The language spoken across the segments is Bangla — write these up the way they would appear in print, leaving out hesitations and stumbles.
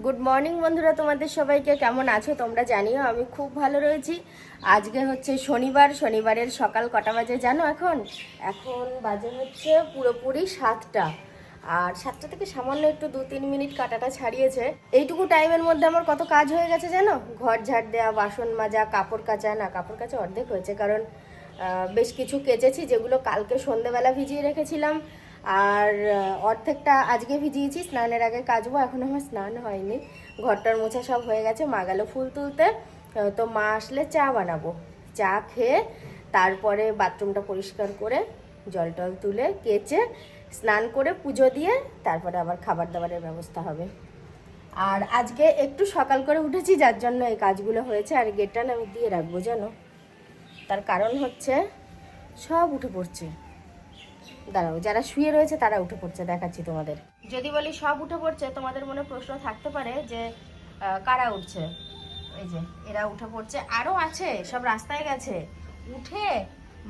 গুড মর্নিং বন্ধুরা, তোমাদের সবাইকে কেমন আছো তোমরা জানিও। আমি খুব ভালো রয়েছি। আজকে হচ্ছে শনিবারের সকাল কটা বাজে জানো? এখন বাজে হচ্ছে পুরোপুরি 7টা। আর 7টা থেকে সামান্য একটু 2-3 মিনিট কাটাটা ছাড়িয়েছে। এইটুকু টাইমের মধ্যে আমার কত কাজ হয়ে গেছে জানো? ঘর ঝাড় দেওয়া, বাসন মাজা, কাপড় কাচা। না, কাপড় কাচা অর্ধেক হয়েছে, কারণ বেশ কিছু কেচেছি যেগুলো কালকে সন্ধেবেলা ভিজিয়ে রেখেছিলাম। আর অর্ধেকটা আজকে ভিজিয়েছি, স্নানের আগে কাচবো। এখন আমার স্নান হয়নি, ঘরটার মোছা সব হয়ে গেছে। মা গেল ফুল তুলতে, তো মা আসলে চা বানাবো। চা খেয়ে তারপরে বাথরুমটা পরিষ্কার করে জল টল তুলে কেচে স্নান করে পুজো দিয়ে তারপরে আবার খাবার দাবারের ব্যবস্থা হবে। আর আজকে একটু সকাল করে উঠেছি, যার জন্য এই কাজগুলো হয়েছে। আর গেটটা না আমি দিয়ে রাখবো জানো, তার কারণ হচ্ছে সব উঠে পড়ছে। দাঁড়াও, যারা শুয়ে রয়েছে তারা উঠে পড়ছে, দেখাচ্ছি তোমাদের। যদি বলি সব উঠে পড়ছে, তোমাদের মনে প্রশ্ন থাকতে পারে যে কারা উঠছে। এই যে এরা উঠে পড়ছে, আরও আছে, সব রাস্তায় গেছে। উঠে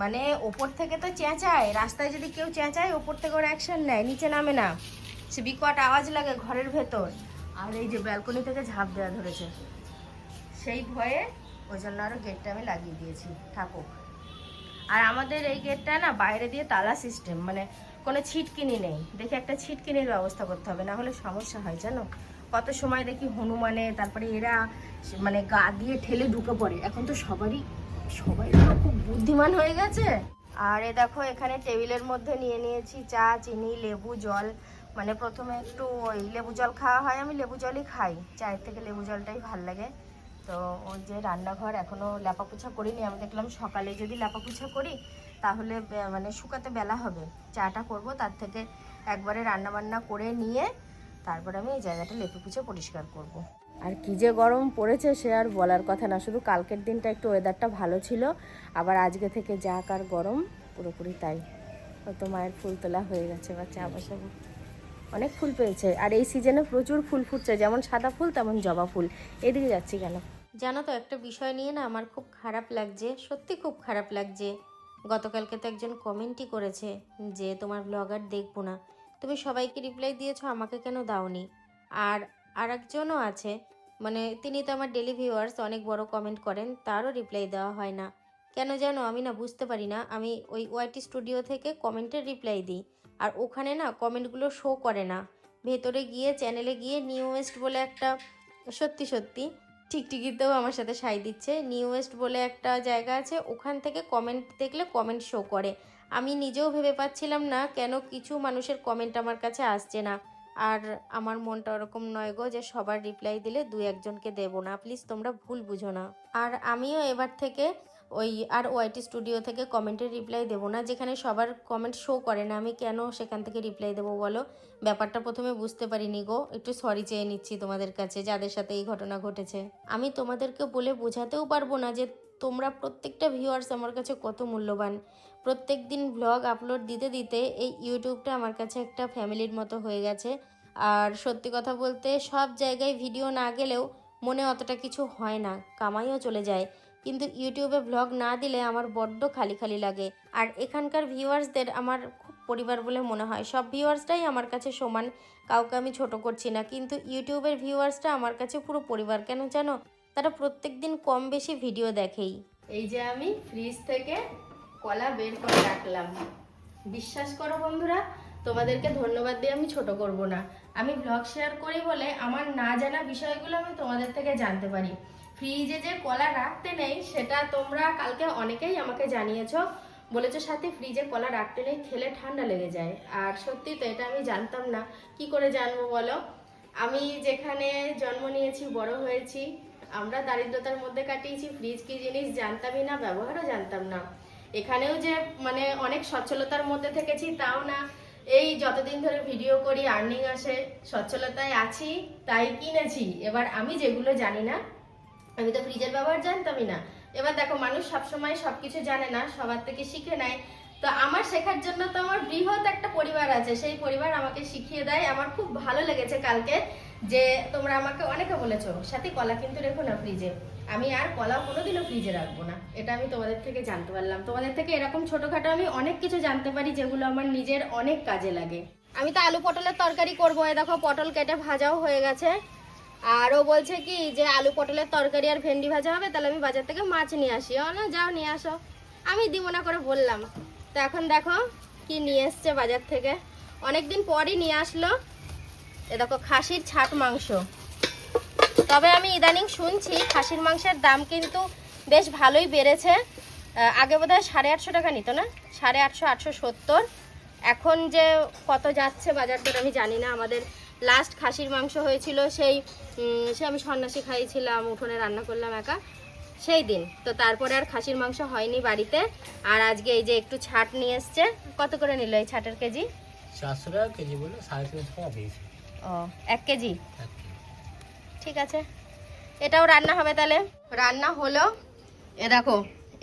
মানে ওপর থেকে তো চেঁচায়, রাস্তায় যদি কেউ চেঁচায় ওপর থেকে ওরা অ্যাকশন নেয়, নিচে নামে না। সে বিকট আওয়াজ লাগে ঘরের ভেতর। আর এই যে ব্যালকনি থেকে ঝাঁপ দেওয়া ধরেছে, সেই ভয়ে ওই জন্য আরও গেটটা আমি লাগিয়ে দিয়েছি, থাকুক। আর আমাদের এই গেটটা না বাইরে দিয়ে তালা সিস্টেম, মানে কোনো ছিটকিনি নেই। দেখে একটা ছিটকিনির ব্যবস্থা করতে হবে, না হলে সমস্যা হয় জানো। কত সময় দেখি হনুমানে, তারপরে এরা মানে গা দিয়ে ঠেলে ঢুকে পড়ে। এখন তো সবাই খুব বুদ্ধিমান হয়ে গেছে। আর এ দেখো, এখানে টেবিলের মধ্যে নিয়ে নিয়েছি চা, চিনি, লেবু, জল। মানে প্রথমে একটু ওই লেবু জল খাওয়া হয়, আমি লেবু জলই খাই, চায়ের থেকে লেবু জলটাই ভাল লাগে। তো ওই যে রান্নাঘর এখনও লেপাপোছা করিনি। আমি দেখলাম সকালে যদি লেপাপোছা করি তাহলে মানে শুকাতে বেলা হবে। চাটা করব, তার থেকে একবারে রান্নাবান্না করে নিয়ে তারপরে আমি এই জায়গাটা লেপে পুছে পরিষ্কার করব। আর কি যে গরম পড়েছে সে আর বলার কথা না। শুধু কালকের দিনটা একটু ওয়েদারটা ভালো ছিল, আবার আজকে থেকে যা কার গরম পুরোপুরি তাই। হয়তো মায়ের ফুল তোলা হয়ে গেছে, বা চা বসাবো। অনেক ফুল পেয়েছে, আর এই সিজনে প্রচুর ফুল ফুটছে, যেমন সাদা ফুল তেমন জবা ফুল। এদিকে যাচ্ছি কেন জানো তো, একটা বিষয় নিয়ে না আমার খুব খারাপ লাগছে, সত্যি খুব খারাপ লাগছে। গতকালকে তো একজন কমেন্টই করেছে যে তোমার ব্লগার দেখবো না। তুমি সবাইকে রিপ্লাই দিয়েছো, আমাকে কেন দাওনি? আর আরেকজনও আছে, মানে তিনি তো আমার ডেলি ভিউয়ার্স, অনেক বড় কমেন্ট করেন, তারও রিপ্লাই দেওয়া হয় না কেন জানো? আমি না বুঝতে পারি না। আমি ওই ওয়াইটি স্টুডিও থেকে কমেন্টের রিপ্লাই দিই, আর ওখানে না কমেন্টগুলো শো করে না। ভেতরে গিয়ে চ্যানেলে গিয়ে নিউ ওয়েস্ট বলে একটা, সত্যি টিকটিকিতেও আমার সাথে সাই দিচ্ছে, নিউ ওয়েস্ট বলে একটা জায়গা আছে, ওখান থেকে কমেন্ট দেখলে কমেন্ট শো করে। আমি নিজেও ভেবে পাচ্ছিলাম না কেন কিছু মানুষের কমেন্ট আমার কাছে আসছে না। আর আমার মনটা ওরকম নয় গো যে সবার রিপ্লাই দিলে 2-1জনকে দেবো না, প্লিজ তোমরা ভুল বুঝো না। আর আমিও এবার থেকে ওই আর ওয়াইটি স্টুডিও থেকে কমেন্টের রিপ্লাই দেবো না, যেখানে সবার কমেন্ট শো করে না। আমি কেন সেখান থেকে রিপ্লাই দেবো বলো? ব্যাপারটা প্রথমে বুঝতে পারিনি গো, একটু সরি চেয়ে নিচ্ছি তোমাদের কাছে যাদের সাথে এই ঘটনা ঘটেছে। আমি তোমাদেরকে বলে বোঝাতেও পারবো না যে তোমরা প্রত্যেকটা ভিউয়ার্স আমার কাছে কত মূল্যবান। প্রত্যেক দিন ব্লগ আপলোড দিতে দিতে এই ইউটিউবটা আমার কাছে একটা ফ্যামিলির মতো হয়ে গেছে। আর সত্যি কথা বলতে সব জায়গায় ভিডিও না গেলেও মনে অতটা কিছু হয় না, কামাইও চলে যায়, কিন্তু ইউটিউবে ব্লগ না দিলে আমার বড্ড খালি খালি লাগে। আর এখানকার ভিউয়ার্সদের আমার খুব পরিবার বলে মনে হয়, সব ভিউয়ার্সটাই আমার কাছে সমান, কাউকে আমি ছোট করছি না, কিন্তু ইউটিউবের ভিউয়ার্সটা আমার কাছে পুরো পরিবার। কেন জানো? তারা প্রত্যেক দিন কম বেশি ভিডিও দেখেই। এই যে আমি ফ্রিজ থেকে কলা বের করে রাখলাম, বিশ্বাস করো বন্ধুরা, তোমাদেরকে ধন্যবাদ দিয়ে আমি ছোট করব না। আমি ব্লগ শেয়ার করি বলে আমার না জানা বিষয়গুলো আমি তোমাদের থেকে জানতে পারি। ফ্রিজে যে কলা রাখতে নেই সেটা তোমরা কালকে অনেকেই আমাকে জানিয়েছো, বলেছো সাথে ফ্রিজে কলা রাখতে নেই, খেলে ঠান্ডা লেগে যায়। আর সত্যি তো, এটা আমি জানতাম না। কি করে জানবো বলো? আমি যেখানে জন্ম নিয়েছি, বড় হয়েছি, আমরা দারিদ্রতার মধ্যে কাটিয়েছি, ফ্রিজ কি জিনিস জানতামই না, ব্যবহারও জানতাম না। এখানেও যে মানে অনেক সচ্ছলতার মধ্যে থেকেছি তাও না। এই যতদিন ধরে ভিডিও করি আর্নিং আসে, সচ্ছলতায় আছি তাই কিনেছি। এবার আমি যেগুলো জানি না, আমি তো ফ্রিজের ব্যবহার জানতামই না। এবার দেখো, মানুষ সবসময় সবকিছু জানে না, সবার থেকে শিখে নেয়। তো আমার শেখার জন্য তো আমার বৃহৎ একটা পরিবার আছে, সেই পরিবার আমাকে শিখিয়ে দেয়। আমার খুব ভালো লেগেছে কালকে যে তোমরা আমাকে অনেকে বলেছো সাথে কলা কিন্তু রেখো না ফ্রিজে। আমি আর কলা কোনোদিনও ফ্রিজে রাখবো না, এটা আমি তোমাদের থেকে জানতে পারলাম। তোমাদের থেকে এরকম ছোটখাটো আমি অনেক কিছু জানতে পারি যেগুলো আমার নিজের অনেক কাজে লাগে। আমি তো আলু পটলের তরকারি করবো। এ দেখো, পটল কেটে ভাজাও হয়ে গেছে। আর ও বলছে কি যে আলু পটলের তরকারি আর ভেন্ডি ভাজা হবে, তাহলে আমি বাজার থেকে মাছ নিয়ে আসি। ও না, যাও নিয়ে আসো। আমি দিব না করে বললাম। তো এখন দেখো কি নিয়ে এসছে বাজার থেকে, অনেকদিন পরই নিয়ে আসলো। এ দেখো খাসির ছাট মাংস। তবে আমি ইদানিং শুনছি খাসির মাংসের দাম কিন্তু বেশ ভালোই বেড়েছে। আগে বোধহয় 850 টাকা নিত না, 850, 870। এখন যে কত যাচ্ছে বাজার দর আমি জানি না। আমাদের লাস্ট খাসির মাংস হয়েছিল সে আমি সন্ন্যাসী খাইছিলাম, উঠোনে রান্না করলাম একা সেই দিন। তো তারপরে আর খাসির মাংস হয়নি বাড়িতে। আর আজকে এই যে একটু ছাট নিয়ে এসছে। কত করে নিল এই ছাটের কেজি? 400 টাকা কেজি বলে 350 টাকা দিয়েছে। ও, 1 কেজি। ঠিক আছে, এটাও রান্না হবে তাহলে। রান্না হলো। এ দেখো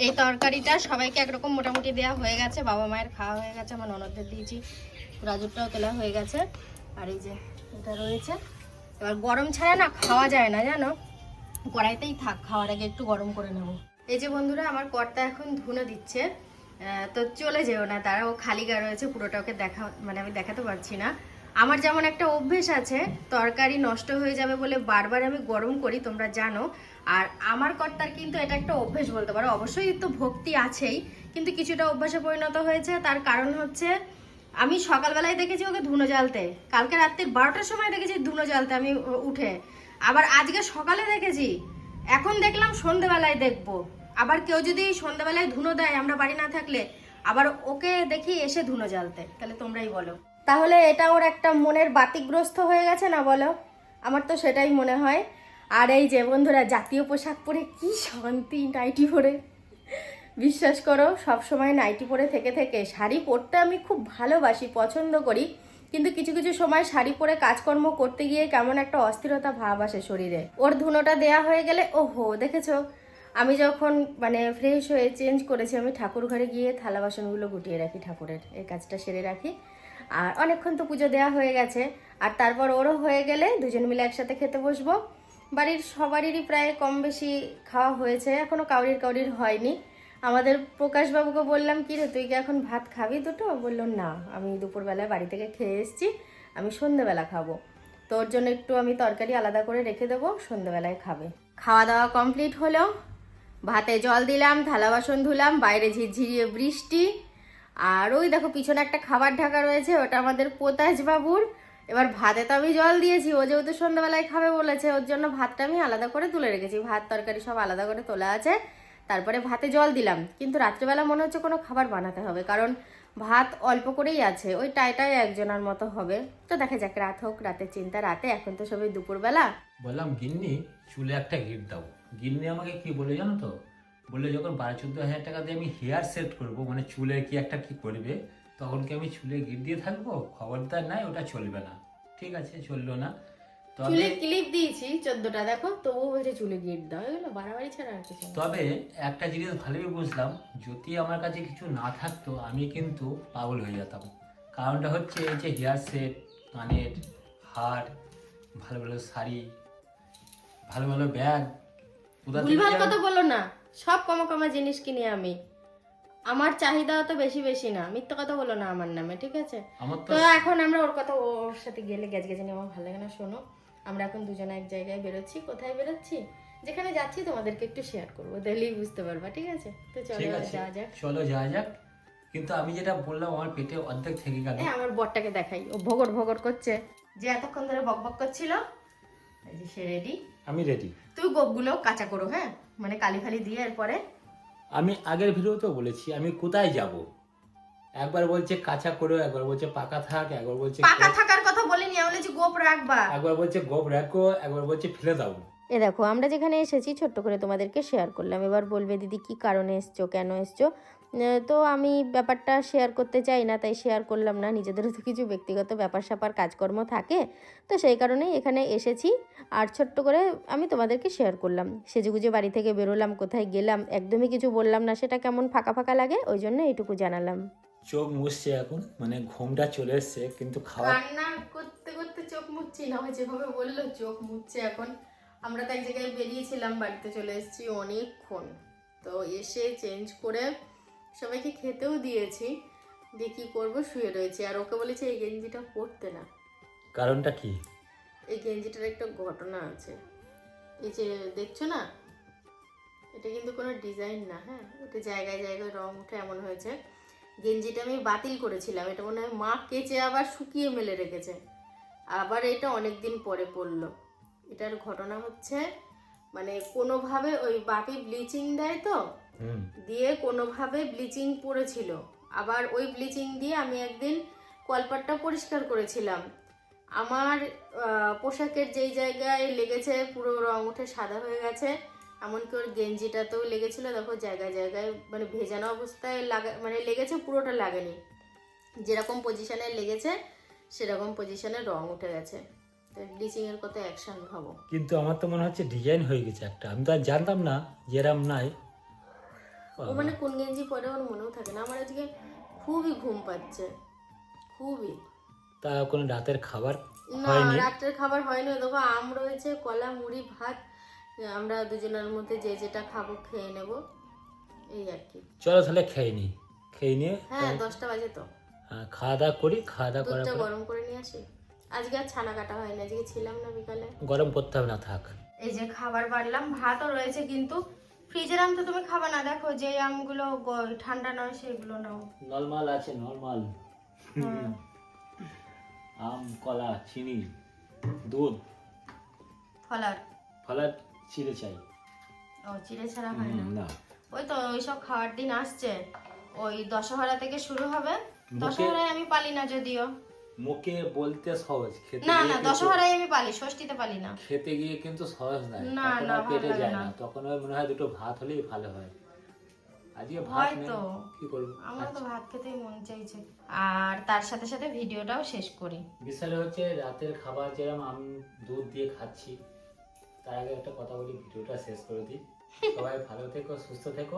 এই তরকারিটা সবাইকে একরকম মোটামুটি দেওয়া হয়ে গেছে, বাবা মায়ের খাওয়া হয়ে গেছে, আমার ননদদের দিয়েছি, রাজুরটাও তোলা হয়ে গেছে। আর এই যে এটা রয়েছে। এবার গরম ছাড়া না খাওয়া যায় না জানো, কড়াইতেই থাক, খাওয়ার আগে একটু গরম করে নেব। এই যে বন্ধুরা আমার কর্তা এখন ধুনো দিচ্ছে। তো চলে যেও না, তারাও খালি গা রয়েছে, পুরোটা ওকে আমি দেখাতে পারছি না। আমার যেমন একটা অভ্যেস আছে, তরকারি নষ্ট হয়ে যাবে বলে বারবার আমি গরম করি, তোমরা জানো। আর আমার কর্তার কিন্তু এটা একটা অভ্যেস বলতে পারো। অবশ্যই তো ভক্তি আছেই, কিন্তু কিছুটা অভ্যাসে পরিণত হয়েছে। তার কারণ হচ্ছে আমি সকালবেলায় দেখেছি ওকে ধুনো জ্বালতে, কালকে রাত্রি 12টার সময় দেখেছি ধুনো জ্বালতে আমি উঠে, আবার আজকে সকালে দেখেছি, এখন দেখলাম সন্ধ্যেবেলায় দেখবো। আবার কেউ যদি সন্ধ্যাবেলায় ধুনো দেয় আমরা বাড়ি না থাকলে, আবার ওকে দেখি এসে ধুনো জ্বালতে। তাহলে তোমরাই বলো, তাহলে এটা ওর একটা মনের বাতিগ্রস্ত হয়ে গেছে না বলো? আমার তো সেটাই মনে হয়। আর এই যে বন্ধুরা জাতীয় পোশাক পরে কি শান্তি, নাইটি পরে। বিশ্বাস করো সব সময় নাইটি পরে থেকে থেকে শাড়ি পরতে আমি খুব ভালোবাসি, পছন্দ করি, কিন্তু কিছু কিছু সময় শাড়ি পরে কাজকর্ম করতে গিয়ে কেমন একটা অস্থিরতা ভাব আসে শরীরে। ওর ধুনোটা দেয়া হয়ে গেলে, ওহো দেখেছো, আমি যখন ফ্রেশ হয়ে চেঞ্জ করেছি, আমি ঠাকুর ঘরে গিয়ে থালা বাসনগুলো গুটিয়ে রাখি, ঠাকুরের এই কাজটা সেরে রাখি। আর অনেকক্ষণ তো পুজো দেওয়া হয়ে গেছে। আর তারপর ওরও হয়ে গেলে দুজন মিলে একসাথে খেতে বসবো। বাড়ির সবারই প্রায় কম বেশি খাওয়া হয়েছে, এখনও কাউরির হয়নি। আমাদের প্রকাশবাবুকে বললাম, কি রে তুই কি এখন ভাত খাবি দুটো? বললো না, আমি দুপুরবেলায় বাড়ি থেকে খেয়ে এসেছি, আমি সন্ধ্যেবেলা খাবো। তোর জন্য একটু আমি তরকারি আলাদা করে রেখে দেবো, সন্ধ্যেবেলায় খাবে। খাওয়া দাওয়া কমপ্লিট হলো, ভাতে জল দিলাম, থালা বাসন ধুলাম, বাইরে ঝিরঝিরিয়ে বৃষ্টি। আর ওই দেখো পিছনে একটা খাবার ঢাকা রয়েছে, ওটা আমাদের পোতাজ বাবুর। এবার ভাতে তো আমি জল দিয়েছি, ও যেহেতু সন্ধ্যাবেলায় খাবে বলেছে, ওর জন্য ভাতটা আমি আলাদা করে তুলে রেখেছি, ভাত তরকারি সব আলাদা করে তোলা আছে। তারপরে ভাতে জল দিলাম, কিন্তু রাত্রেবেলা মনে হচ্ছে কোনো খাবার বানাতে হবে, কারণ ভাত অল্প করেই আছে, ওই টাইটাই একজনের মতো হবে। তো দেখা যাক, রাত হোক, রাতের চিন্তা রাতে, এখন তো সবাই দুপুরবেলা। বললাম গিন্নি চুলে একটা গিট দাও। গিন্নি আমাকে কি বলে জানো তো, বলে যখন 12-14 হাজার টাকা দিয়ে আমি হেয়ার সেট করবো, মানে চুলে কি একটা কি করবে, তখন কি আমি চুলে গিট দিয়ে থাকবো? খবরদার নাই, ওটা চলবে না। ঠিক আছে, চললো না। চুলে ক্লিপ দিয়েছি 14টা, দেখো তবুও বলছে চুলে গিট দাও, এগুলো বাড়াবাড়ি ছাড়া আর কিছু না। তবে একটা জিনিস ভালোই বুঝলাম, যদি আমার কাছে কিছু না থাকতো আমি কিন্তু পাগল হয়ে যেতাম। কারণটা হচ্ছে এই যে হেয়ার সেট, কানের হার, ভালো ভালো শাড়ি, ভালো ভালো ব্যাগ, ভুলভাল কথা বলো না, সব কমা কমা জিনিস কিনি আমি, আমার চাহিদা তো বেশি বেশি না, মিথ্যা কথা বলো না আমার নামে, ঠিক আছে? তো এখন আমরা ওর কথা, ওর সাথে গেলে গেজগেজানি আমার ভালো লাগে না। শোনো, আমরা এখন দুজনে এক জায়গায় বেরোচ্ছি। কোথায় বেরোচ্ছি? যেখানে যাচ্ছি তোমাদেরকে একটু শেয়ার করবো, তাহলেই বুঝতে পারবা, ঠিক আছে? তো চলো যাওয়া যাক। চলো যাওয়া যাক। কিন্তু আমি যেটা বললাম আমার পেটে অর্ধেক থেকে গেল। আমার বরটাকে দেখাই, ও ভগর ভগর করছে, যে এতক্ষণ ধরে বকবক করছিল। এই যে সে রেডি, আমি রেডি। তুই গোপগুলো কাঁচা করো, হ্যাঁ, মানে কালি ফালি দিয়ে। এরপরে আমি আগের ভিডিওতেও বলেছি আমি কোথায় যাব, একবার বলছে কাঁচা করো, একবার বলছে পাকা থাক, একবার বলছে পাকা থাকার কথা বলিনি, আমি বলেছি গোপ রাখবা, একবার বলছে গোপ রাখো, একবার বলছে ফেলে দাও। এ দেখো আমরা যেখানে এসেছি ছোট্ট করে তোমাদেরকে শেয়ার করলাম। এবার বলবে দিদি কি কারণে এসছো, কেন এসছো? তো আমি ব্যাপারটা শেয়ার করতে চাই না, তাই শেয়ার করলাম না। নিজেদেরও তো কিছু ব্যক্তিগত ব্যাপার স্যাপার কাজকর্ম থাকে, তো সেই কারণেই এখানে এসেছি। আর ছোট্ট করে আমি তোমাদেরকে শেয়ার করলাম। সেজেগুজে বাড়ি থেকে বেরোলাম, কোথায় গেলাম একদমই কিছু বললাম না, সেটা কেমন ফাঁকা ফাঁকা লাগে, ওই জন্য এইটুকু জানালাম। চোখ মুছছে এখন, মানে ঘুমটা চলে এসছে, কিন্তু খাওয়া রান্না করতে করতে চোখ মুছছি না, যেভাবে বললো চোখ মুছছে এখন। আমরা তো এক জায়গায় বেরিয়েছিলাম, বাড়িতে চলে এসেছি অনেকক্ষণ, তো এসে চেঞ্জ করে সবাইকে খেতেও দিয়েছি, দিয়ে কী করবো, শুয়ে রয়েছি। আর ওকে বলেছি এই গেঞ্জিটা পরতে না। কারণটা কি? এই গেঞ্জিটার একটা ঘটনা আছে। এই যে দেখছো না, এটা কিন্তু কোনো ডিজাইন না, হ্যাঁ, এটা জায়গায় জায়গায় রং উঠে এমন হয়েছে। গেঞ্জিটা আমি বাতিল করেছিলাম, এটা মনে হয় মা কেচে আবার শুকিয়ে মেলে রেখেছে, আবার এটা অনেক দিন পরে পড়লো। এটার ঘটনা হচ্ছে মানে কোনোভাবে ওই বাপি ব্লিচিং দেয় তো, দিয়ে কোনোভাবে ব্লিচিং পড়েছিল, আবার ওই ব্লিচিং দিয়ে আমি একদিন কলপাটটা পরিষ্কার করেছিলাম। আমার পোশাকের যেই জায়গায় লেগেছে পুরো রং উঠে সাদা হয়ে গেছে, এমনকি ওর গেঞ্জিটাতেও লেগেছিল, দেখো জায়গায় জায়গায় মানে ভেজানো অবস্থায় মানে লেগেছে, পুরোটা লাগেনি, যেরকম পজিশনে লেগেছে সেরকম পজিশনে রং উঠে গেছে। ব্লিচিং এর কত অ্যাকশন ভাবো। কিন্তু আমার তো মনে হচ্ছে ডিজাইন হয়ে গেছে একটা, আমি তো আর জানতাম না যেরাম নাই। ও মানে কোন গেঞ্জি পরে ওর মনেও থাকে না। আমার আজকে খুবই ঘুম পাচ্ছে, খুবই। তা কোনো রাতের খাবার না, রাত্রের খাবার হয়নি। দেখো আম রয়েছে, কলা, মুড়ি, ভাত, আমরা দুজনের মধ্যে যে যেটা খাবো খেয়ে নেব, এই আর কি। চলো তাহলে খেয়ে নিই, খেয়ে নিয়ে হ্যাঁ 10টা বাজে তো, খাওয়া দাওয়া করি, খাওয়া দাওয়া করার দুধটা পরে গরম করে নিয়ে আসি। আজকে আর ছানা কাটা হয়নি, আজকে ছিলাম না বিকালে। গরম করতে হবে না, থাক। এই যে খাবার বাড়লাম, ভাতও রয়েছে, কিন্তু ফ্রিজের আম তো তুমি খাবে না, দেখো যে আমগুলো ঠান্ডা নয় সেগুলো নাও। নরমাল আছে, নরমাল আম, কলা, চিনি, দুধ, ফলার চিড়ে চাই। ও চিড়ে ছাড়া হয় না? না, ওই তো ওইসব খাওয়ার দিন আসছে, ওই দশহরা থেকে শুরু হবে। দশহরায় আমি পালি না যদিও, মুখে বলতে সহজ, খেতে না গিয়ে না কিন্তু- দশহরায় আমি পালি, ষষ্ঠীতে পালি না। খেতে গিয়ে কিন্তু সহজ নয়, না, তখন না, আর পেটে ভালো যায় লাগে না, না। তখন ওই মনে হয় দুটো ভাত হলেই ভালো হয়। আজকে ভাত হয় নেই, তো, কি করবো। আমার তো ভাত খেতেই মন চাইছে। আর তার সাথে সাথে ভিডিওটাও শেষ করি। বিষয়টা হচ্ছে রাতের খাবার যেরকম আমি দুধ দিয়ে খাচ্ছি, তার আগে একটা কথা বলি, ভিডিওটা শেষ করে দিই। সবাই ভালো থেকো, সুস্থ থেকো।